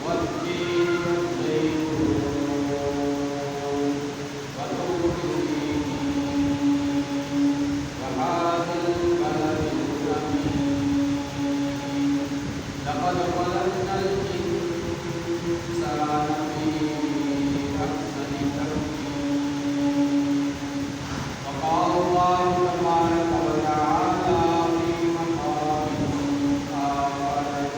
والتين والزيتون وطور سينين وهذا البلد الأمين لقد خلقنا الإنسان في أحسن تقويم وقال الله تبارك وتعالى في مقام آخر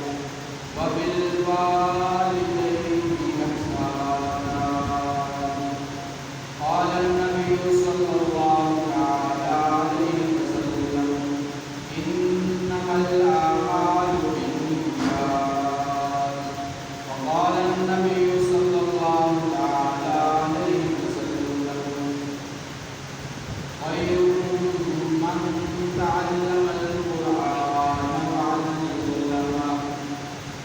وبالوالدين إحسانا قال النبي صلى الله تعالى عليه وسلم إنما الأعمال بالنيات وقال النبي صلى الله تعالى عليه وسلم خيركم من تعلم القرآن وعلمه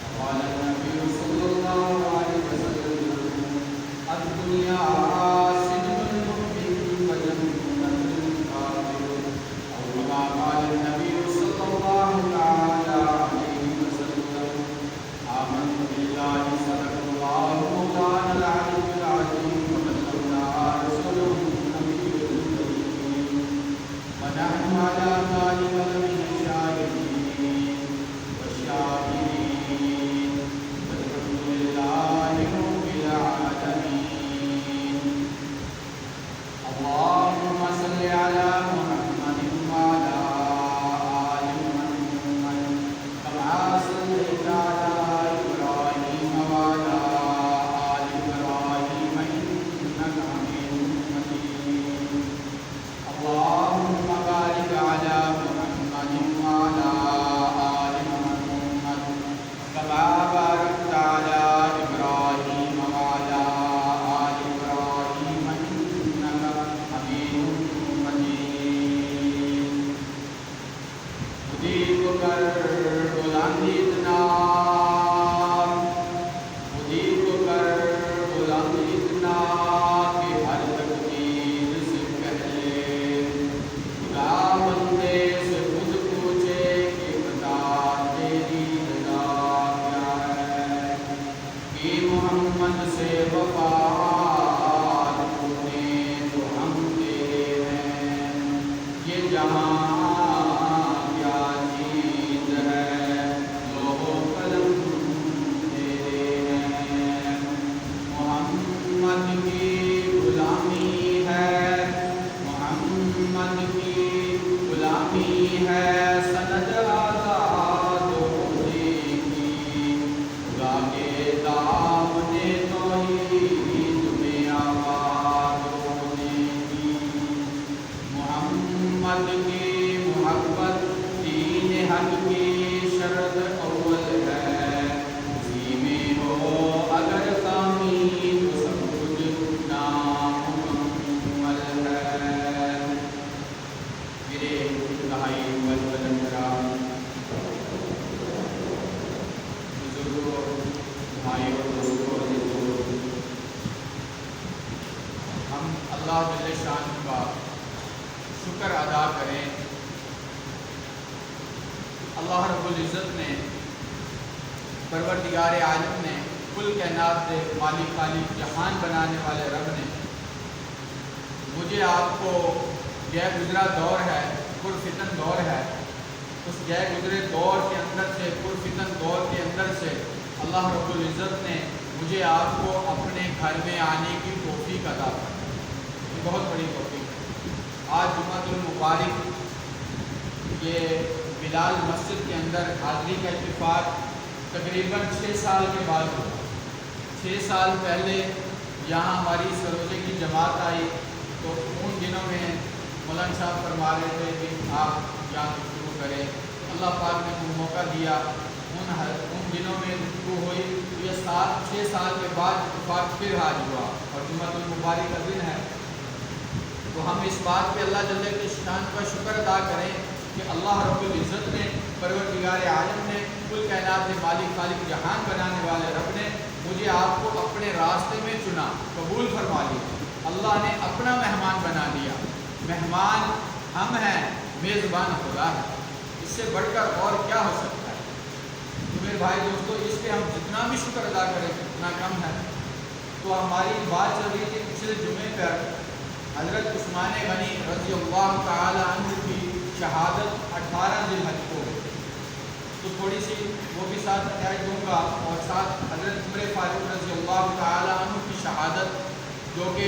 وقال النبي صلى الله عليه وسلم الدنيا سجن المؤمن وجنة الكافر أو كما قال النبي صلى الله تعالى عليه وسلم آمنت بالله صدق الله مولانا العلي العظيم وبلغنا رسوله النبي الكريم ونحن على ذلك لمن الشاهدين والشاكرين والحمد لله رب العالمين اللهم صل على محمد وعلى آل محمد كما صليت على إبراهيم وعلى آل إبراهيم إنك حميد مجيد اللهم بارك على محمد وعلى آل محمد كما باركت على إبراهيم وعلى آل إبراهيم إنك حميد مجيد خودی کو کر بلند اتنا خودی کو کر بلند اتنا کہ ہر تقدیر سے پہلے خدا بندے سے خود پوچھے کہ بتا تیری رضا کیا ہے کہ محمد سے وفات ہونے تو ہم تیرے ہیں یہ جہاں کیا چیز ہے لوح و قلم تیرے ہیں محمد کی غلامی ہے محمد کی غلامی ہے سند آزاد ہونے کی خدا کے دامن توحید میں آباد ہونے کی محمد کی محبت دین حق کی شرط اول ہے اسی میں ہو اگر خامی تو سب کچھ نامکمل ہے میرے انتہائی بزرگان بزرگوں بھائیوں دوستوں عزیزوں ہم اللہ جل شان کا شکر ادا کریں اللہ رب العزت نے پروردگار عالم نے کل کائنات کے مالک خالق جہان بنانے والے رب نے مجھے آپ کو گئے گزرا دور ہے پرفتن دور ہے اس گئے گزرے دور کے اندر سے پرفتن دور کے اندر سے اللہ رب العزت نے مجھے آپ کو اپنے گھر میں آنے کی توفیق عطا کی یہ بہت بڑی توفیق ہے آج جمعۃ المبارک یہ بلال مسجد کے اندر حاضری کا اتفاق تقریباً 6 سال کے بعد ہوا 6 سال پہلے یہاں ہماری سروجے کی جماعت آئی تو ان دنوں میں مولانا صاحب فرما رہے تھے کہ آپ یہاں گفتگو کریں اللہ پاک نے موقع دیا ان دنوں میں گفتگو ہوئی تو یہ 6 سال کے بعد اتفاق پھر حاضر ہوا اور جمعۃ المبارک کا دن ہے تو ہم اس بات پہ اللہ جل کے شان کا شکر ادا کریں کہ اللہ رب العزت نے پروردگار عالم نے کل کائنات کے مالک خالق جہان بنانے والے رب نے مجھے آپ کو اپنے راستے میں چنا قبول فرما لیا اللہ نے اپنا مہمان بنا لیا مہمان ہم ہیں میزبان خدا ہے اس سے بڑھ کر اور کیا ہو سکتا ہے تو میرے بھائی دوستو اس پہ ہم جتنا جتنا بھی شکر ادا کرے اتنا کم ہے۔ تو ہماری بات چل رہی تھی پچھلے جمعے پر حضرت عثمان غنی رضی اللہ تعالی عنہ کی شہادت 18 ذی الحج کو ہوئی، تو تھوڑی سی وہ بھی ساتھ بتائی دوں گا، اور ساتھ حضرت عمر فاروق رضی اللہ تعالی عنہ کی شہادت جو کہ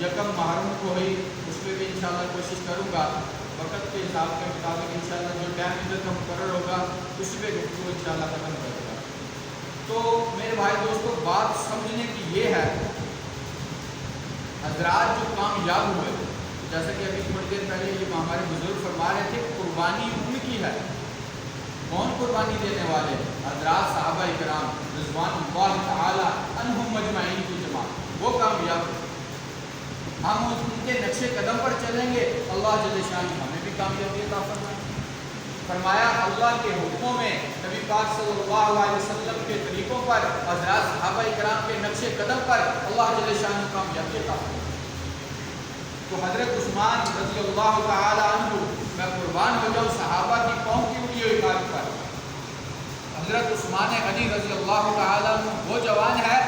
یکم محرم کو ہوئی، اس پہ بھی انشاءاللہ کوشش کروں گا وقت کے حساب کے مطابق انشاءاللہ جو ٹائم ادھر کا مقرر ہوگا اس پہ گفتگو انشاءاللہ ختم کرے گا۔ تو میرے بھائی دوستو، بات سمجھنے کی یہ ہے، حضرات جو کامیاب ہوئے، جیسا کہ ابھی تھوڑی دیر پہلے یہ ہمارے بزرگ فرما رہے تھے، قربانی ان کی ہے۔ کون قربانی دینے والے؟ حضرات صحابہ کرام رضوان اللہ تعالی عنہم مجمعین کی جماعت، وہ کامیاب ہوئے۔ ہم ان کے نقش قدم پر چلیں گے، اللہ جل شانہ ہمیں بھی کامیابی عطا فرمائے۔ فرمایا اللہ کے حکموں میں، نبی پاک صلی اللہ علیہ وسلم کے طریقوں پر، حضرات صحابہ کرام کے نقش قدم پر اللہ جل شانہ کامیابی عطا فرمائے۔ تو حضرت عثمان رضی اللہ تعالی عنہ، میں قربان ہو جاؤں صحابہ کی قوم کی اٹھی ہوئی بات پر، حضرت عثمان غنی رضی اللہ تعالی عنہ وہ جوان ہے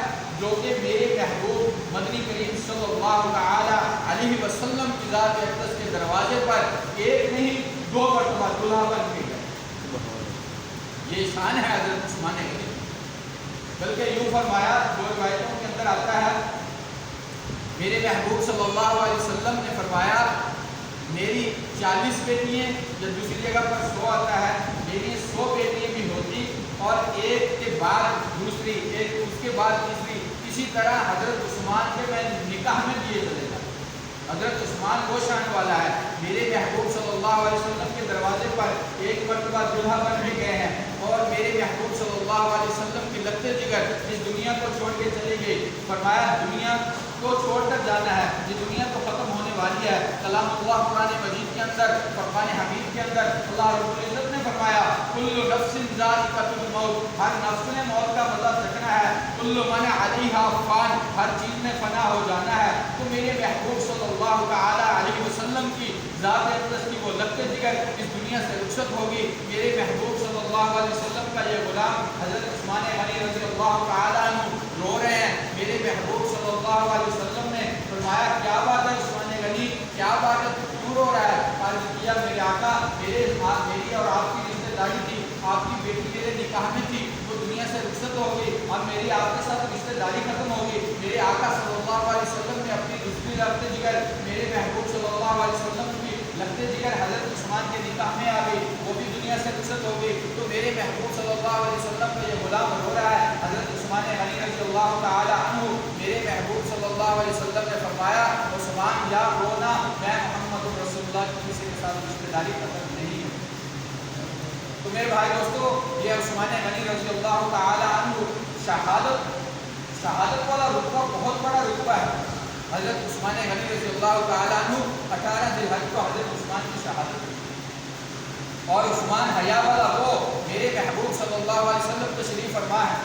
جو کہ میرے محبوب مدنی کریم صلی اللہ تعالی علیہ وسلم کی ذات اقدس کے دروازے پر ایک نہیں 2 مرتبہ دلہا بن کے گئے۔ یہ شان ہے حضرت عثمان غنی۔ بلکہ یوں فرمایا، جو روایتوں کے اندر آتا ہے، میرے محبوب صلی اللہ علیہ وسلم نے فرمایا میری 40 بیٹیاں، جب دوسری جگہ پر 100 آتا ہے، میری 100 بیٹیاں بھی ہوتی اور ایک کے بعد دوسری، ایک اس کے بعد تیسری، اسی طرح حضرت عثمان کے میں نکاح میں دیے چلے جاتا۔ حضرت عثمان وہ شان والا ہے، میرے محبوب صلی اللہ علیہ وسلم کے دروازے پر ایک مرتبہ دلہا بن کے گئے ہیں، اور میرے محبوب صلی اللہ علیہ وسلم کی لگتے جگر اس دنیا کو چھوڑ کے چلی گئی۔ فرمایا دنیا کو چھوڑ کر جانا ہے، یہ دنیا تو ختم ہونے والی ہے۔ کلام اللہ قرآن مجید کے اندر، فرقان حمید کے اندر اللہ رب العزت نے فرمایا کل نفس ذائقۃ الموت، ہر نفس نے موت کا مزہ چکھنا ہے، کل من علیہا فان، ہر چیز میں فنا ہو جانا ہے۔ تو میرے محبوب صلی اللہ تعالی علیہ وسلم کی ذات اقدس کی وہ لگتے جگر اس دنیا سے رخصت ہوگی۔ میرے محبوب صلی اللہ علیہ وسلم کا یہ غلام حضرت عثمان غنی رضی اللہ تعالی عنہ رو رہے ہیں۔ میرے محبوب صلی اللہ علیہ وسلم نے فرمایا کیا بات ہے عثمان غنی، کیا بات ہے، کیوں رو رہا ہے؟ عرض کیا میرے آقا، میری اور آپ کی رشتے داری تھی، آپ کی بیٹی میرے نکاح میں تھی، وہ دنیا سے رخصت ہو گئی اور میری آپ کے ساتھ رشتے داری ختم ہو گئی۔ میرے آقا صلی اللہ علیہ وسلم نے اپنی دوسری لگتے جگر میرے محبوب صلی اللہ علیہ وسلم کی لگتے جگر حضرت عثمان کے نکاح میں آ گئی، وہ بھی دنیا سے رخصت ہو گئی۔ تو میرے محبوب صلی اللہ علیہ وسلم کا یہ غلام رو رہا ہے، حضرت عثمان غنی رضی اللہ تعالی عنہ۔ میرے محبوب صلی اللہ علیہ وسلم نے فرمایا عثمان یا رونا، میں محمد رسول اللہ کی کسی کے ساتھ رشتے داری ختم نہیں ہے۔ تو میرے بھائی دوستو، یہ عثمان غنی رضی اللہ تعالی عنہ شہادت والا رتبہ بہت بڑا رتبہ ہے۔ حضرت عثمان غنی رضی اللہ تعالی عنہ 18 ذی الحج کو حضرت عثمان کی شہادت ہوئی، اور عثمان حیا والا وہ میرے محبوب صلی اللہ علیہ وسلم تشریف فرما ہے۔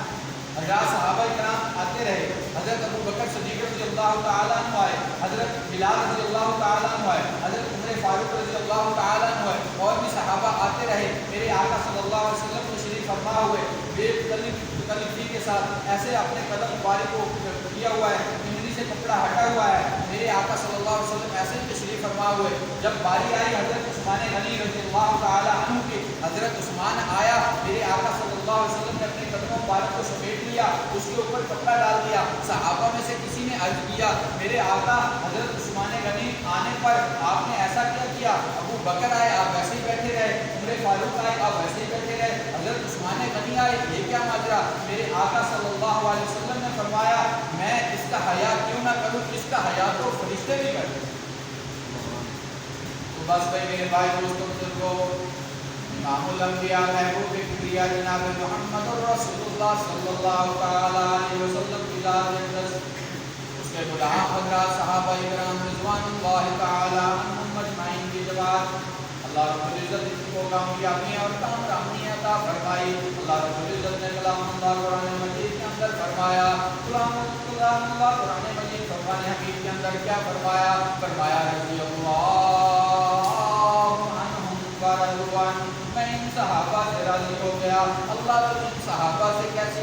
حضرات صحابہ کرام آتے رہے، حضرت ابو بکر صدیق رضی اللہ تعالی عنہ آئے، حضرت بلال رضی اللہ تعالی عنہ آئے، حضرت عمر فاروق رضی اللہ تعالی عنہ آئے، اور بھی صحابہ آتے رہے۔ میرے آقا صلی اللہ علیہ وسلم تشریف فرما ہوئے، بے تکلفی کے ساتھ ایسے اپنے قدم مبارک کو کیا ہوا ہے، پنجری سے کپڑا ہٹا ہوا ہے۔ میرے آقا صلی اللہ علیہ وسلم ایسے تشریف فرما ہوئے، جب باری آئی حضرت عثمان غنی رضی اللہ تعالی عنہ کی، حضرت عثمان آیا، میرے آقا صلی اللہ علیہ وسلم نے اپنے قدموں مبارک کو سمیٹ لیا، اس کے اوپر کپڑا ڈال دیا۔ صحابہ میں سے کسی نے عرض کیا میرے آقا حضرت عثمان غنی آنے پر آپ نے ایسا کیا؟ ابو بکر آئے آپ ویسے ہی بیٹھے رہے، عمر فاروق آئے آپ ویسے ہی بیٹھے رہے، حضرت عثمان غنی آئے، یہ کیا ماجرا؟ میرے آقا صلی اللہ علیہ وسلم نے فرمایا میں اس کا حیا کیوں نہ کروں، اس کا حیا تو فرشتے بھی کرتے۔ تو بس بھائی میرے بھائی دوستوں بزرگوں، امام الانبیاء محبوب کبریا جناب محمد رسول اللہ صلی اللہ تعالی علیہ وسلم کی ذات اقدس، اس کے غلام حضرات صحابہ کرام رضوان اللہ تعالی عنہم اجمعین کی جماعت، اللہ رب العزت ان کو کامیابی اور کامیابی عطا فرمائی۔ اللہ رب العزت نے کلام اللہ قرآن مجید کے اندر فرمایا، کلام اللہ قرآن مجید فرقان حمید کے اندر کیا فرمایا؟ فرمایا رضی اللہ عنہم ورضوا عنہ، میں ان صحابہ سے راضی ہو گیا۔ اللہ تو ان صحابہ سے کیسے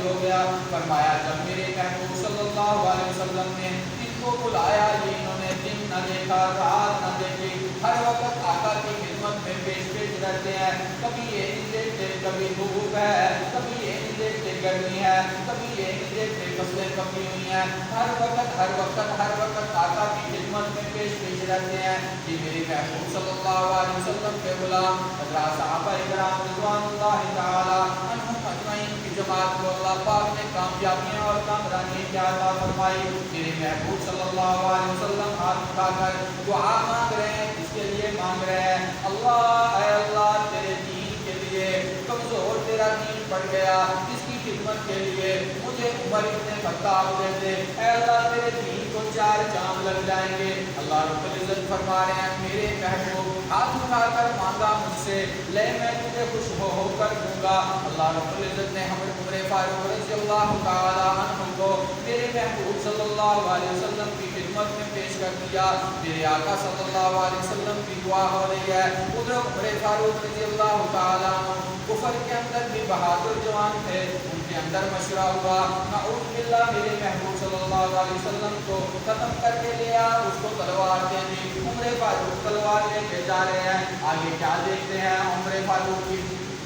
ہو گیا۔ فرمایا جب میرے محبوب صلی اللہ علیہ وسلم نے ان کو بلایا، یہ انہوں نے دن نہ دیکھا، رات نہ دیکھی، ہر وقت آقا کی خدمت میں پیش رہتے ہیں۔ کبھی یہ نہیں دیکھتے کبھی دھوپ ہے، کبھی یہ نہیں دیکھتے گرمی ہے، کبھی یہ نہیں دیکھتے فصلیں پکی ہوئی ہیں، ہر وقت آقا کی خدمت میں پیش رہتے ہیں۔ یہ میرے محبوب صلی اللہ علیہ وسلم کے غلام حضرات صحابہ کرام رضوان اللہ تعالی عنہم اجمعین کی جماعت کو اللہ پاک نے کامیابیاں اور کامرانی کی عطا فرمائی۔ میرے محبوب صلی اللہ علیہ وسلم ہاتھ اٹھا کر دعا مانگ رہے ہیں، اس کے لیے مانگ رہے ہیں، اللہ اے اللہ تیرے دین کے لیے کمزور تیرا دین پڑ گیا، اس کی خدمت کے لیے مجھے عمر ابن خطاب دے دے، اے اللہ تیرے دین کو 4 چاند لگ جائیں گے۔ اللہ رب العزت فرما رہے ہیں میرے محبوب ہاتھ اٹھا کر مانگا مجھ سے، لے میں تجھے خوش ہو کر دوں گا۔ اللہ رب العزت نے ہمیں عمر فاروق رضی اللہ تعالی عنہ کو میرے محبوب صلی اللہ علیہ وسلم کی خدمت میں پیش کر دیا۔ میرے آقا صلی اللہ علیہ وسلم کی دعا ہو رہی ہے، ادھر عمر فاروق رضی اللہ تعالی عنہ کفر کے اندر بھی بہادر جوان تھے، ان کے اندر مشورہ ہوا، نعوذ باللہ میرے محبوب صلی اللہ علیہ وسلم کو ختم کر کے لیا، اس کو تلوار دے دی۔ عمر فاروق تلوار لے کے جا رہے ہیں، آگے کیا دیکھتے ہیں، عمر فاروق کی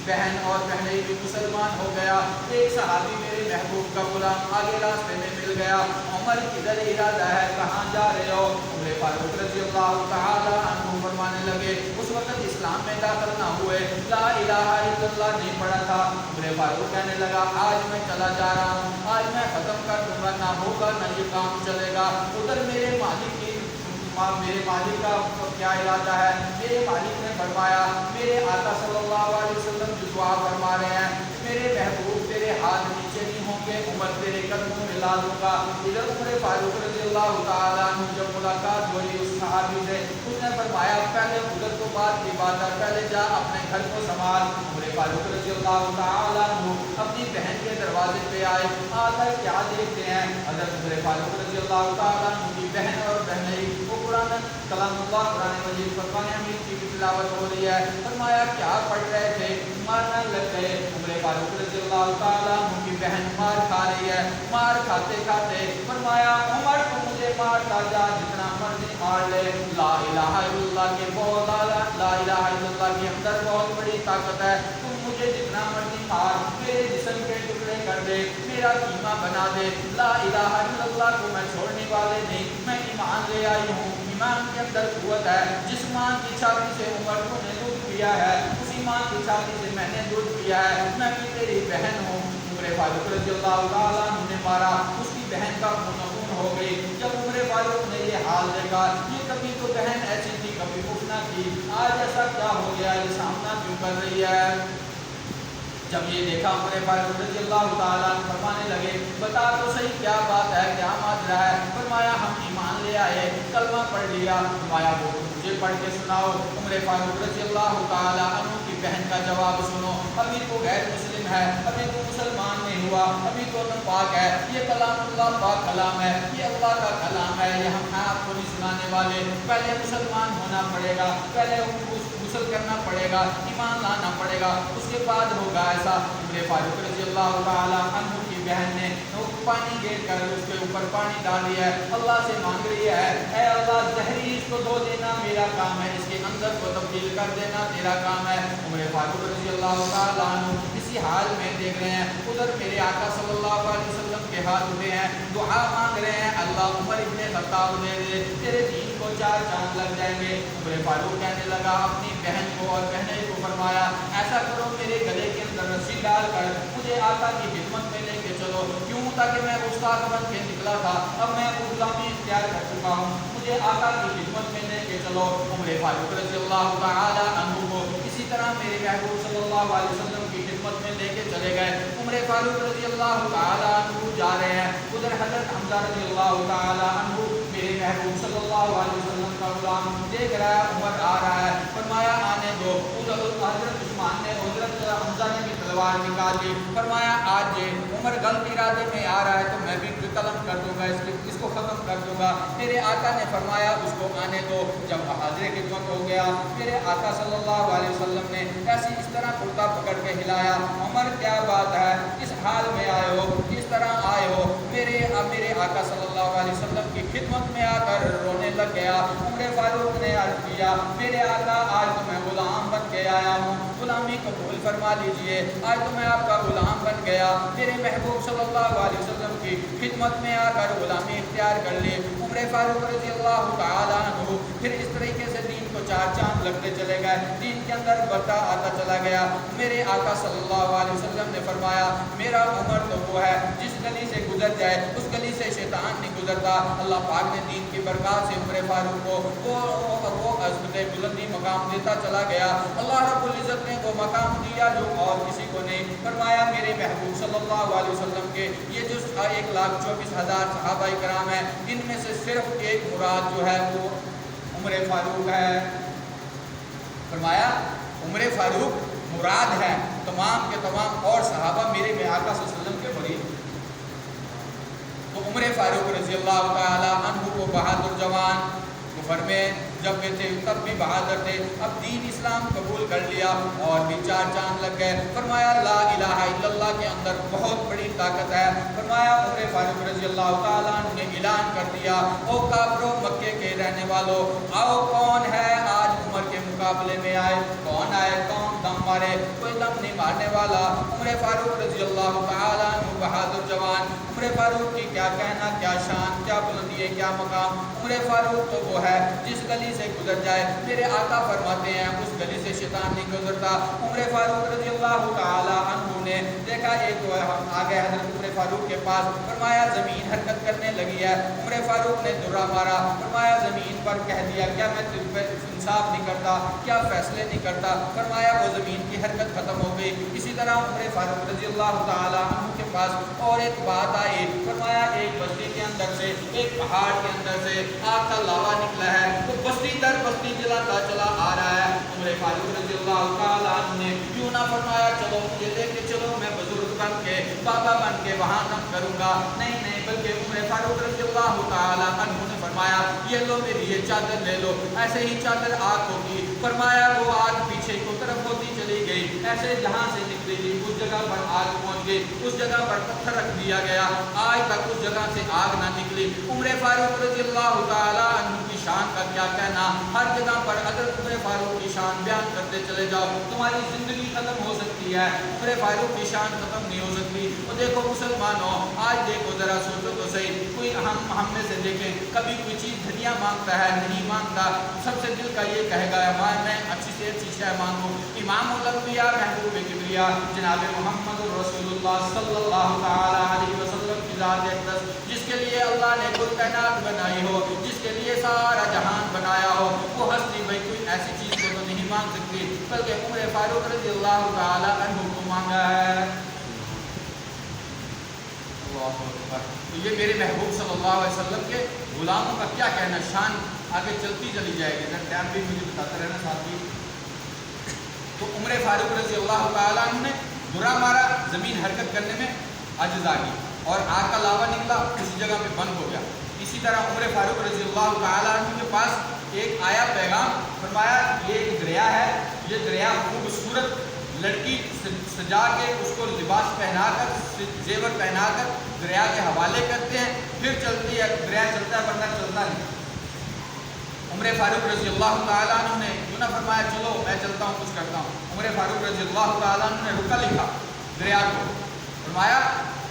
بہن اور بہنیں بھی مسلمان ہو گیا۔ ایک صحابی میرے محبوب کا غلام آگے راستے میں مل گیا، عمر کدھر ارادہ ہے، کہاں جا رہے ہو؟ عمر فاروق رضی اللہ تعالی عنہ فرمانے لگے، اس وقت اسلام میں داخل نہ ہوئے، لا الہ الا اللہ نہیں پڑھا تھا۔ عمر فاروق کہنے لگا آج میں چلا جا رہا ہوں، آج میں ختم کر دوں گا، نہ ہوگا نہ یہ کام چلے گا۔ ادھر میرے مالک کا کیا ارادہ ہے؟ میرے مالک نے فرمایا، میرے آقا صلی اللہ علیہ وسلم جو دعا فرما رہے ہیں، میرے محبوب تیرے ہاتھ نیچے نہیں ہوں گے، عمر تیرے قدموں میں لا دوں گا۔ ادھر عمر فاروق رضی اللہ تعالیٰ عنہ جب ملاقات ہوئی اس صحابی سے، اس نے فرمایا پہلے ادھر تو بات کی بات ہے، پہلے جا اپنے گھر کو سنبھال۔ عمر فاروق رضی اللہ تعالیٰ عنہ اپنی بہن کے دروازے پہ آئے، آ کر کیا دیکھتے ہیں، حضرت عمر فاروق رضی اللہ تعالیٰ عنہ کی بہن اور بہنیں وہ قرآن کلام اللہ قرآن مجید فرقان حمید کی تلاوت ہو رہی ہے۔ فرمایا کیا پڑھ رہے تھے؟ مارنے لگ گئے۔ عمر فاروق رضی اللہ تعالیٰ عنہ کی بہن مار کھا رہی ہے، مار کھاتے کھاتے فرمایا عمر کو مجھے مارتا جا، جتنا مرضی مار لے، لا الہ الا اللہ کے بہت لا الہ الا اللہ کے اندر بہت بڑی طاقت ہے، تم مجھے جتنا مرضی مار، میرے جسم کے ٹکڑے کر دے، میرا قیمہ بنا دے، لا الہ الا اللہ کو میں چھوڑنے والے نہیں، میں ایمان لے آئی ہوں، ایمان کے اندر قوت ہے، جس ایمان کی چھاتی سے عمر کو نے دودھ پیا ہے، اس ایمان کی چھاتی سے میں نے دودھ پیا ہے، میں بھی تیری بہن ہوں۔ عمر فاروق رضی اللہ تعالیٰ عنہ نے مارا، اس کی بہن کا خون خون ہو گئی۔ جب عمر فاروق نے یہ حال دیکھا، یہ کبھی تو بہن ایسی تھی کبھی کچھ نہ تھی، آج ایسا کیا ہو گیا، یہ سامنا کیوں کر رہی ہے؟ جب یہ دیکھا عمر فاروق رضی اللہ تعالیٰ عنہ فرمانے لگے، بتا تو صحیح کیا بات ہے، کیا ماجرا ہے؟ فرمایا ہم ایمان لے آئے، کلمہ پڑھ لیا۔ فرمایا وہ مجھے پڑھ کے سناؤ۔ عمر فاروق رضی اللہ تعالیٰ عنہ کی بہن کا جواب سنو، ابھی تو غیر مسلم ہے، ابھی تو مسلمان نہیں ہوا، ابھی تو ناپاک ہے، یہ کلام اللہ پاک کلام ہے، یہ اللہ کا کلام ہے، یہ ہم آپ کو نہیں سنانے والے، پہلے مسلمان ہونا پڑے گا، پہلے غسل کرنا پڑے گا، ایمان لانا پڑے گا، اس کے بعد ہوگا ایسا۔ عمر فاروق رضی اللہ تعالیٰ عنہ کی بہن نے پانی گر کر اس کے اوپر پانی ڈال دیا ہے، اللہ سے مانگ رہی ہے، اے اللہ زہری اس کو دھو دینا میرا کام ہے، اس کے اندر کو تبدیل کر دینا تیرا کام ہے۔ عمر فاروق رضی اللہ تعالیٰ عنہ اسی حال میں دیکھ رہے ہیں، ادھر میرے آقا صلی اللہ علیہ وسلم کے ہاتھ اٹھے ہیں، دعا مانگ رہے ہیں، اللہ عمر ابن خطاب دے دے، تیرے دین کو 4 چاند لگ جائیں گے۔ عمر فاروق کہنے لگا اپنی بہن کو اور بہنیں کو فرمایا ایسا کرو میرے گلے کے اندر رسی ڈال کر مجھے آقا کی خدمت میں لے کے چلو، کیوں؟ تاکہ میں گستاخ بن کے نکلا تھا، اب میں غلامی اختیار کر چکا ہوں، مجھے آقا کی خدمت میں لے کے چلو۔ عمر فاروق رضی اللہ تعالی عنہ کو اسی طرح میرے محبوب صلی اللہ علیہ وسلم کی خدمت میں لے کے چلے گئے۔ عمر فاروق رضی اللہ تعالی عنہ جا رہے ہیں، ادھر حضرت حمزہ رضی اللہ تعالی عنہ میرے محبوب صلی اللہ علیہ وسلم کا غلام دیکھ رہا ہے عمر آ رہا ہے، فرمایا آنے دو۔ حضرت عثمان نے حضرت حمزہ نے بھی تلوار نکال لی، فرمایا آج عمر غلط ارادے میں آ رہا ہے تو میں بھی قلم کر دوں گا، اس کو ختم کر دوں گا۔ میرے آقا نے فرمایا اس کو آنے دو۔ جب حاضر خدمت ہو گیا، میرے آقا صلی اللہ علیہ وسلم نے ایسی اس طرح کرتا پکڑ کے ہلایا، عمر کیا بات ہے، اس حال میں آئے ہو؟ علیہ وسلم کی خدمت میں آ کر رونے لگ گیا۔ عمر فاروق نے عرض کیا میرے آقا آج تو میں غلام بن کے آیا ہوں، غلامی قبول فرما لیجئے، آج تو میں آپ کا غلام بن گیا۔ میرے محبوب صلی اللہ علیہ وسلم کی خدمت میں آ کر غلامی اختیار کر لی۔ عمر فاروق رضی اللہ تعالیٰ عنہ پھر اس طریقے سے دین کو چار چاند لگتے چلے گئے، دین کے اندر بڑھتا آتا چلا گیا۔ میرے آقا صلی اللہ علیہ وسلم نے فرمایا میرا عمر تو وہ ہے جس گلی سے گزر جائے اس گلی سے شیطان نہیں گزرتا۔ اللہ پاک نے دین کی برکات سے عمر فاروق کو وہ عظمت بلندی مقام دیتا چلا گیا۔ اللہ رب العزت نے وہ مقام دیا جو اور کسی کو نہیں۔ فرمایا میرے محبوب صلی اللہ علیہ وسلم کے یہ جو 1,24,000 صحابہ کرام ہیں ان میں سے صرف ایک مراد جو ہے وہ عمر فاروق ہے۔ فرمایا عمر فاروق مراد ہے، تمام کے تمام اور صحابہ میرے میں آقا صلی اللہ علیہ وسلم کے مرید۔ تو عمر فاروق رضی اللہ تعالی عنہ کو بہادر جوان، کفر میں جب بھی تھے تب بھی بہادر تھے، اب دین اسلام قبول کر لیا اور بھی چار چاند لگ گئے۔ فرمایا لا الہ الا اللہ کے اندر بہت بڑی طاقت ہے۔ فرمایا عمر فاروق رضی اللہ تعالیٰ عنہ نے اعلان کر دیا او کافروں مکے کے رہنے والوں، آؤ کون ہے آج عمر کے مقابلے میں آئے، کون آئے، کون دم مارے، کوئی دم نہیں مارنے والا۔ عمر فاروق رضی اللہ تعالیٰ عنہ بہادر جوان، عمر فاروق کی کیا کہنا، کیا شان، کیا بلندی ہے، کیا مقام۔ عمر فاروق تو وہ ہے جس گلی سے گزر جائے میرے آقا فرماتے ہیں اس گلی سے شیطان نہیں گزرتا۔ عمر فاروق رضی اللہ تعالی عنہ نے دیکھا ایک آگے حضرت عمر فاروق کے پاس، فرمایا زمین حرکت کرنے لگی ہے۔ عمر فاروق نے درہ مارا، فرمایا زمین پر کہہ دیا کیا میں تجھ پہ انصاف نہیں کرتا، کیا فیصلے نہیں کرتا۔ فرمایا وہ زمین کی حرکت ختم ہو گئی۔ اسی طرح عمر فاروق رضی اللہ تعالی عنہ کے پاس اور ایک بات آئی، فرمایا ایک بستی کے اندر سے، ایک پہاڑ کے اندر سے آگ کا لاوا نکلا ہے، تو بستی در بستی جلاتا چلا آ رہا ہے۔ عمر فاروق رضی اللہ تعالیٰ عنہ نے کیوں نہ فرمایا چلو مجھے لے کے چلو، میں بزرگ بن کے بابا بن کے وہاں دم کروں گا، نہیں نہیں، بلکہ عمر فاروق رضی اللہ تعالیٰ عنہ نے فرمایا یہ لو میری یہ چادر لے لو، ایسے ہی چادر آگ ہوگی۔ فرمایا وہ آگ پیچھے کو طرف ہوتی چلی گئی، ایسے جہاں سے نکلی تھی اس جگہ پر آگ پہنچ گئی، اس جگہ پر پتھر رکھ دیا گیا، آج تک اس جگہ سے آگ نہ نکلی۔ عمر فاروق رضی اللہ تعالیٰ عنہ کی شان کا کیا کہنا، ہر جگہ پر حضرت عمر فاروق کی شان بیان کرتے چلے جاؤ، تمہاری زندگی ختم ہو سکتی ہے، عمر فاروق کی شان ختم نہیں ہو سکتی۔ وہ دیکھو مسلمانوں، آج دیکھو ذرا سوچو تو صحیح، کوئی ہم میں سے دیکھیں کبھی کوئی چیز دنیا مانگتا ہے، نہیں مانگتا، سب سے دل کا یہ کہے گا میں اچھی سے اچھی شے مانگوں۔ امام الانبیاء محبوب کبریا جناب محمد رسول اللہ صلی اللہ تعالی علیہ وسلم کی ذات اقدس، جس کے لیے اللہ نے کل کائنات بنائی ہو، جس کے لیے سارا جہان بنایا ہو، وہ ہستی بھائی کوئی ایسی چیز کو تو نہیں مانگ سکتی، بلکہ عمر فاروق رضی اللہ تعالی عنہ کو مانگا ہے۔ تو یہ میرے محبوب صلی اللہ علیہ وسلم کے غلاموں کا کیا کہنا، شان آگے چلتی چلی جائے گی، اگر ٹائم بھی مجھے بتاتے رہنا ساتھی۔ تو عمر فاروق رضی اللہ تعالیٰ عنہ نے برا مارا، زمین حرکت کرنے میں عجز آ گئی اور آگ کا لاوا نکلا، اسی جگہ پہ بند ہو گیا۔ اسی طرح عمر فاروق رضی اللہ تعالیٰ عنہ کے پاس ایک آیا پیغام، فرمایا یہ ایک دریا ہے، یہ دریا خوبصورت لڑکی سجا کے اس کو لباس پہنا کر زیور پہنا کر دریا کے حوالے کرتے ہیں، پھر چلتی ہے، دریا چلتا ہے ورنہ چلتا نہیں۔ عمر فاروق رضی اللہ تعالیٰ عنہ نے کیوں نہ فرمایا چلو میں چلتا ہوں کچھ کرتا ہوں۔ عمر فاروق رضی اللہ تعالیٰ عنہ نے رکا لکھا دریا کو، فرمایا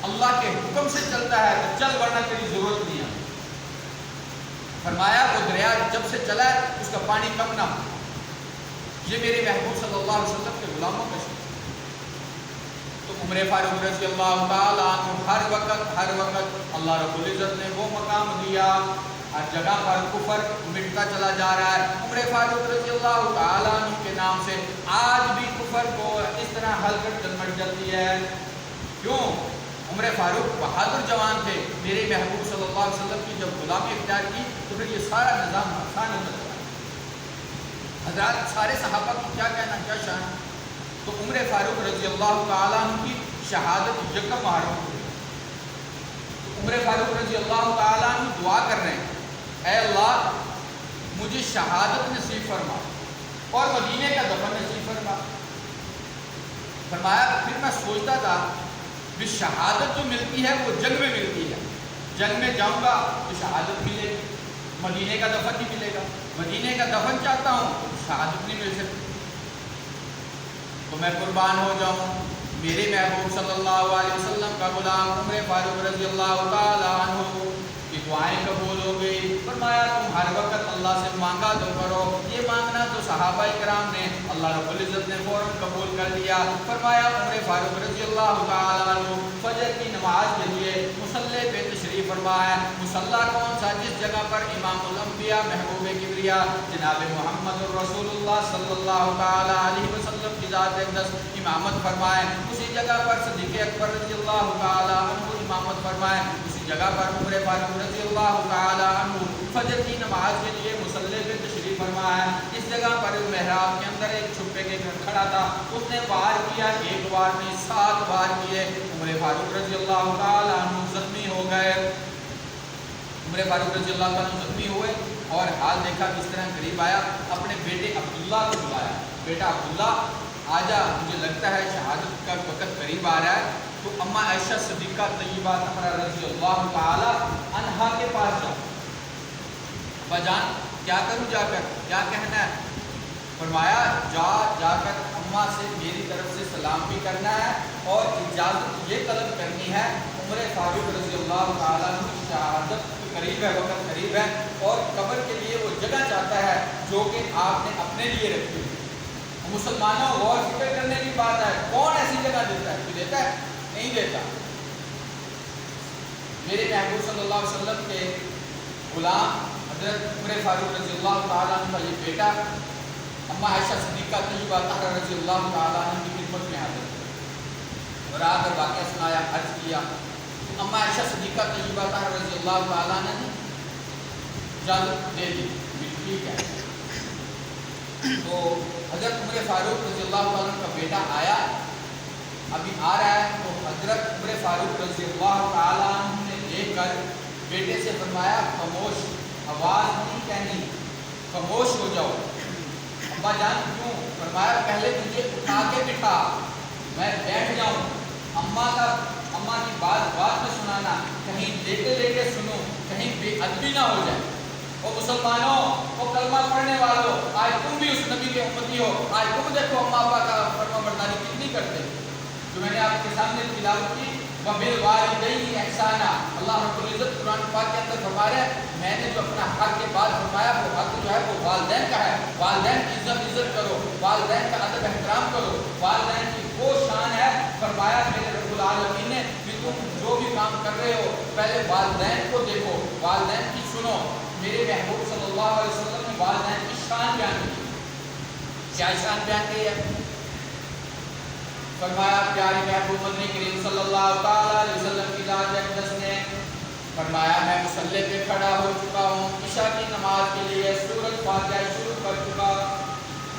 اللہ کے حکم سے چلتا ہے تو چل ورنہ تیری ضرورت نہیں ہے۔ فرمایا وہ دریا جب سے چلا ہے اس کا پانی کم نہ ہو۔ یہ میرے محبوب صلی اللہ علیہ وسلم کے غلاموں کا شکر۔ تو عمر فاروق رضی اللہ تعالیٰ عنہ ہر وقت اللہ رب العزت نے وہ مقام دیا، ہر جگہ پر کفر مٹتا چلا جا رہا ہے۔ عمر فاروق رضی اللہ تعالیٰ عنہ کے نام سے آج بھی کفر کو اس طرح حل کر مٹ جاتی ہے۔ کیوں؟ عمر فاروق بہادر جوان تھے، میرے محبوب صلی اللہ علیہ وسلم کی جب غلامی اختیار کی تو پھر یہ سارا نظام آسان ہوتا چلا۔ حضرات سارے صحابہ کی کیا کہنا، کیا شان۔ تو عمر فاروق رضی اللہ تعالیٰ عنہ کی شہادت یکم محرم ہوئی۔ تو عمر فاروق رضی اللہ تعالیٰ عنہ دعا کر رہے ہیں، اے اللہ مجھے شہادت نصیب فرما اور مدینے کا دفن نصیب فرما۔ فرمایا پھر میں سوچتا تھا بھی شہادت جو ملتی ہے وہ جنگ میں ملتی ہے، جنگ میں جاؤں گا تو شہادت ملے گی، مدینے کا دفن نہیں ملے گا، مدینے کا دفن چاہتا ہوں تو شہادت نہیں مل سکتی، تو میں قربان ہو جاؤں۔ میرے محبوب صلی اللہ علیہ وسلم کا غلام عمر فاروق رضی اللہ تعالیٰ عنہ کی دعائیں قبول ہو گئی۔ فرمایا تم ہر وقت اللہ سے مانگا تو کرو، یہ مانگنا تو صحابہ کرام نے اللہ رب العزت نے فوراً قبول کر لیا۔ فرمایا عمر فاروق رضی اللہ تعالیٰ عنہ فجر کی نماز کے لیے مصلی پہ تشریف فرما ہے۔ مصلی کون سا؟ جس جگہ پر امام الانبیاء محبوب کبریا جناب محمد رسول اللہ صلی اللہ تعالیٰ علیہ وسلم کی ذات اقدس امامت فرمائے، اسی جگہ پر صدیق اکبر رضی اللہ تعالیٰ عنہ امامت فرمائے، اسی جگہ پر عمر فاروق رضی اللہ تعالیٰ عنہ فجر کی نماز کے لیے مصلی پہ تشریف فرما ہے۔ اس جگہ پر محراب کے اندر ایک چھپے کے گھر کھڑا تھا، اس نے وار کیا، ایک وار نہیں 7 وار کیے، عمر فاروق رضی اللہ تعالیٰ عنہ زخمی ہو گئے۔ عمر فاروق رضی اللہ تعالیٰ عنہ زخمی ہوئے اور حال دیکھا کس طرح قریب آیا، اپنے بیٹے عبداللہ کو بلایا، بیٹا عبداللہ آجا، مجھے لگتا ہے شہادت کا وقت قریب آ رہا ہے، تو اماں عائشہ صدیقہ طیبہ طاہرہ رضی اللہ تعالی عنہا کے پاس جاؤ۔ ابا جان کیا کروں جا کر، کیا کہنا ہے؟ فرمایا جا کر اماں سے میری طرف سے سلام بھی کرنا ہے اور اجازت یہ طلب کرنی ہے، عمر فاروق رضی اللہ تعالیٰ عنہ شہادت قریب ہے، وقت قریب ہے، اور قبر کے لیے وہ جگہ چاہتا ہے جو کہ آپ نے اپنے لیے رکھی ہوئی۔ مسلمانوں غور فکر کرنے کی بات ہے، کون ایسی جگہ دیتا ہے؟ کوئی دیتا ہے؟ نہیں دیتا۔ میرے محبوب صلی اللہ علیہ وسلم کے غلام حضرت عمر فاروق رضی اللہ تعالیٰ عنہ کا یہ بیٹا اماں عائشہ صدیقہ طیبہ طاہرہ رضی اللہ تعالیٰ عنہ کی خدمت میں حاضر اور آ کر واقعہ سنایا، عرض کیا، اماں عائشہ صدیقہ طیبہ طاہرہ رضی اللہ تعالیٰ عنہ نے اجازت دے دی، ٹھیک ہے۔ تو حضرت عمر فاروق رضی اللہ تعالیٰ عنہ کا بیٹا آیا، ابھی آ رہا ہے، تو حضرت عمر فاروق رضی اللہ تعالیٰ عنہ نے دیکھ کر بیٹے سے فرمایا خاموش، آواز نہیں کہنی، خاموش ہو جاؤ۔ ابا جان کیوں؟ فرمایا پہلے مجھے اٹھا کے بٹھا، میں بیٹھ جاؤں، اماں کی بات میں سنانا، کہیں لیٹے لیٹے سنوں، کہیں بے ادبی نہ ہو جائے۔ اور مسلمانوں، وہ کلمہ پڑھنے والوں، آج تم بھی اس نبی کے امتی ہو، آج تم دیکھو اماں ابا کا فرما برداری کتنی کرتے ہیں، جو میں نے آپ کے سامنے تلاوت کی، وَبِالْوَالِدَيْنِ إِحْسَانًا، اللہ رب العزت قرآن پاک کے اندر فرما رہے ہیں میں نے جو اپنا حق کے بعد فرمایا وہ حق جو ہے وہ والدین کا ہے، والدین کی عزت کرو، والدین کا ادب احترام کرو، والدین کی وہ شان ہے، فرمایا میرے رب العالمین نے کہ تم جو بھی کام کر رہے ہو پہلے والدین کو دیکھو، والدین کی سنو۔ میرے محبوب صلی اللہ علیہ وسلم نے والدین کی شان بیان کی، کیا شان بیان کی ہے؟ فرمایا پیارے محبوب مدنی کریم صلی اللہ تعالیٰ علیہ وسلم کی ذات اقدس نے فرمایا میں مصلی پہ کھڑا ہو چکا ہوں، عشاء کی نماز کے لیے سورۃ فاتحہ شروع کر چکا،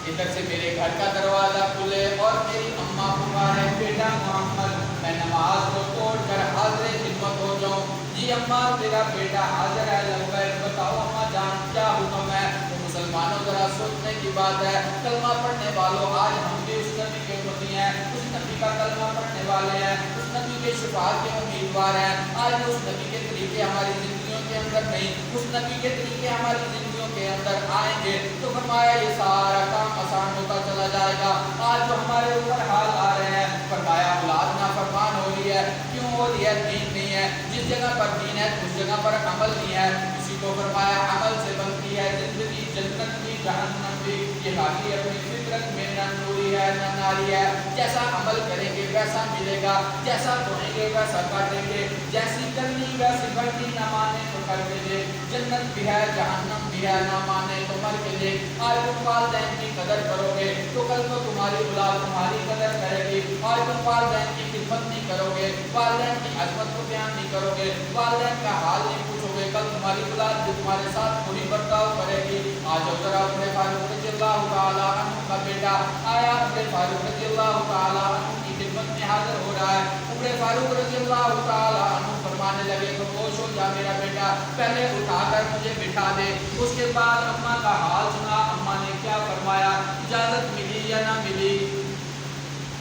ادھر سے میرے گھر کا دروازہ کھلے اور میری اماں پکارے بیٹا محمد، میں نماز کو توڑ کر حاضر خدمت ہو جاؤں۔ جی اماں تیرا بیٹا حاضر ہے، لبیک، بتاؤ اماں جان کیا حکم ہے؟ مسلمانوں ذرا سوچنے کی بات ہے، کلمہ پڑھنے والوں آج ہم بھی اس نبی کے امتی ہیں، اس نبی کا کلمہ پڑھنے والے ہیں، اس نبی کے شفاعت کے امیدوار ہیں، آج اس نبی کے طریقے ہماری زندگیوں کے اندر نہیں، اس نبی کے طریقے ہماری زندگیوں کے اندر آئیں گے تو فرمایا یہ سارا کام آسان ہوتا چلا جائے گا۔ آج جو ہمارے اوپر حال آ رہے ہیں، فرمایا اولاد نافرمان ہو رہی ہے، کیوں ہو رہی ہے؟ دین نہیں ہے، جس جگہ پر دین ہے اس جگہ پر عمل نہیں ہے، کسی کو فرمایا عمل سے بنتی ہے زندگی، جنت بھی جہنم بھی، یہ باقی اپنی فطرت میں نہ نوری ہے نہ ناری ہے، جیسا عمل کریں گے ویسا ملے گا، جیسا بولیں گے ویسا کاٹیں گے، جیسی کرنی ویسی بڑھنی، نہ مانے تو کر کے دے، جنت بھی ہے جہنم بھی ہے، نہ مانے تو مر کے دے۔ آج تم والدین کی قدر کرو گے تو کل کو تمہاری اولاد تمہاری قدر کرے گی، آج تم والدین کی خدمت نہیں کرو گے، والدین کی عظمت کو بیان نہیں کرو گے، والدین کا حال نہیں پوچھو گے، کل تمہاری اولاد بھی تمہارے ساتھ بری برتاؤ کرے گی۔ آج ذرا عمر فاروق رضی اللہ تعالیٰ عنہ کا بیٹا آیا، عمر فاروق رضی اللہ تعالیٰ عنہ کی خدمت میں حاضر ہو رہا ہے، عمر فاروق رضی اللہ تعالیٰ عنہ فرمانے لگے خاموش ہو جا میرا بیٹا، پہلے اٹھا کر مجھے بٹھا دے۔ اس کے بعد اماں کا حال سنا، اماں نے کیا فرمایا؟ اجازت ملی یا نہ ملی؟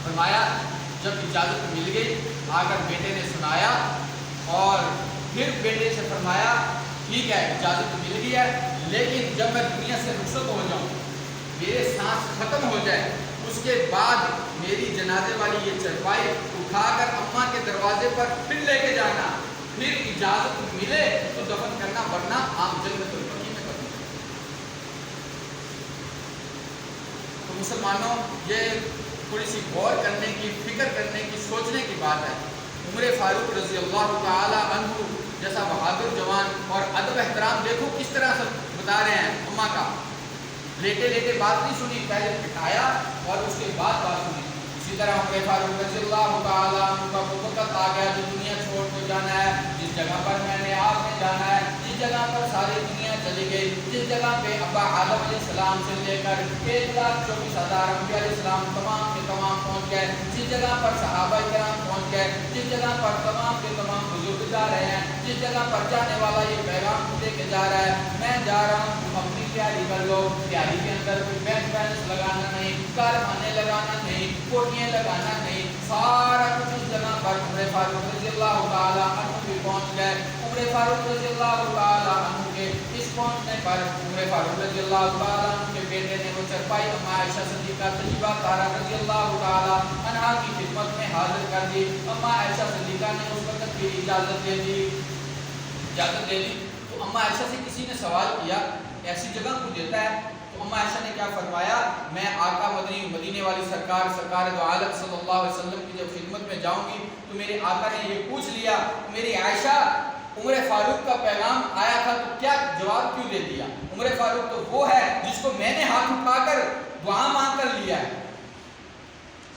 فرمایا جب اجازت مل گئی، آ کر بیٹے نے سنایا اور پھر بیٹے ٹھیک ہے اجازت مل گئی ہے، لیکن جب میں دنیا سے رخصت ہو جاؤں، میرے سانس ختم ہو جائے، اس کے بعد میری جنازے والی یہ چرپائی اٹھا کر اماں کے دروازے پر پھر لے کے جانا، پھر اجازت ملے تو دفن کرنا، ورنہ آپ جنت البقیع میں کرنا۔ تو مسلمانوں، یہ تھوڑی سی غور کرنے کی، فکر کرنے کی، سوچنے کی بات ہے۔ عمر فاروق رضی اللہ تعالی عنہ جیسا بہادر جوان، اور ادب احترام دیکھو کس طرح سے بتا رہے ہیں اماں کا، لیٹے لیٹے بات نہیں سنی، پہلے بٹھایا اور اس کے بعد بات سنی۔ اسی طرح عمر فاروق رضی اللہ تعالیٰ عنہ کا وقت آ گیا جو دنیا چھوڑ کے جانا ہے، جس جگہ پر میں نے آپ نے جانا ہے، جس جگہ پر ساری دنیا چلی گئی، جس جگہ پہ ابا آدم علیہ السلام سے لے کر 1,24,000 انبیاء علیہ السلام تمام کے تمام پہنچ گئے، جس جگہ پر صحابہ کرام پہنچ گئے، جس جگہ پر تمام کے تمام بزرگ جا رہے ہیں، جس جگہ پر جانے والا یہ پیغام لے کے جا رہا ہے، میں جا رہا ہوں، تم اپنی تیاری کر لو۔ تیاری کے اندر کوئی بینک بیلنس لگانا نہیں، کارخانے لگانا نہیں، کوٹیاں لگانا نہیں، سارا کچھ اس جگہ پر عمر فاروق رضی اللہ تعالیٰ عنہ بھی پہنچ گئے۔ عمر فاروق رضی اللہ تعالیٰ عنہ کے اس پہنچنے پر عمر فاروق رضی اللہ تعالیٰ عنہ کے بیٹے نے وہ چرپائی اماں عائشہ صدیقہ طیبہ طاہرہ رضی اللہ تعالیٰ عنہا کی خدمت میں حاضر کر دی۔ اماں عائشہ صدیقہ نے اس وقت بھی اجازت دے دی۔ تو اماں عائشہ سے کسی نے سوال کیا ایسی جگہ کو دیتا ہے؟ تو اماں عائشہ نے کیا فرمایا، میں آقا مدینے والی سرکار دو عالم صلی اللہ علیہ وسلم کی جب خدمت میں جاؤں گی تو میرے آقا نے یہ پوچھ لیا، میری عائشہ عمر فاروق کا پیغام آیا تھا تو کیا جواب کیوں دے دیا؟ عمر فاروق تو وہ ہے جس کو میں نے ہاتھ اٹھا کر دعا مانگ کر لیا ہے۔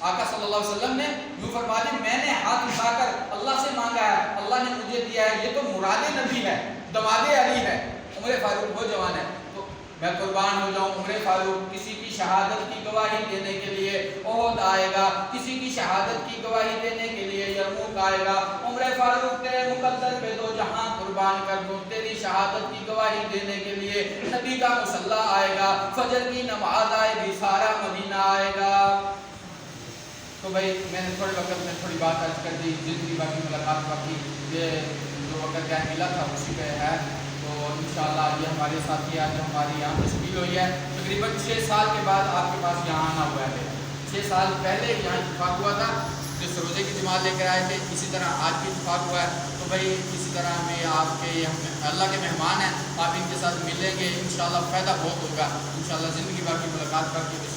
آقا صلی اللہ علیہ وسلم نے یوں فرما دی، میں نے ہاتھ اٹھا کر اللہ سے مانگا ہے، اللہ نے مجھے دیا ہے، یہ تو مراد نبی ہے، دماد علی ہے۔ عمر فاروق وہ جوان ہے، تو میں قربان ہو جاؤں، عمر فاروق کسی کی شہادت کی گواہی دینے کے لیے احد آئے گا، کسی کی شہادت کی گواہی دینے کے لیے یرموک آئے گا، عمر فاروق تیرے مقدر پہ دو جہاں قربان کر دوں، تیری شہادت کی گواہی دینے کے لیے نبی کا مصلی آئے گا، فجر کی نماز آئے گی، سارا مدینہ آئے گا۔ تو بھائی میں نے تھوڑے وقت میں تھوڑی بات عرض کر دی، زندگی باقی ملاقات باقی، یہ جو وقت ٹائم ملا تھا اسی پہ ہے۔ تو انشاءاللہ یہ ہمارے ساتھی آج ہماری یہاں تشکیل ہوئی ہے، تقریباً 6 سال کے بعد آپ کے پاس یہاں آنا ہوا ہے۔ 6 سال پہلے یہاں اتفاق ہوا تھا، جس روزے کی جماعت لے کر آئے تھے، اسی طرح آج بھی اتفاق ہوا ہے۔ تو بھائی اسی طرح ہمیں آپ کے اللہ کے مہمان ہیں، آپ ان کے ساتھ ملیں گے، انشاءاللہ فائدہ بہت ہوگا، انشاءاللہ زندگی باقی ملاقات باقی۔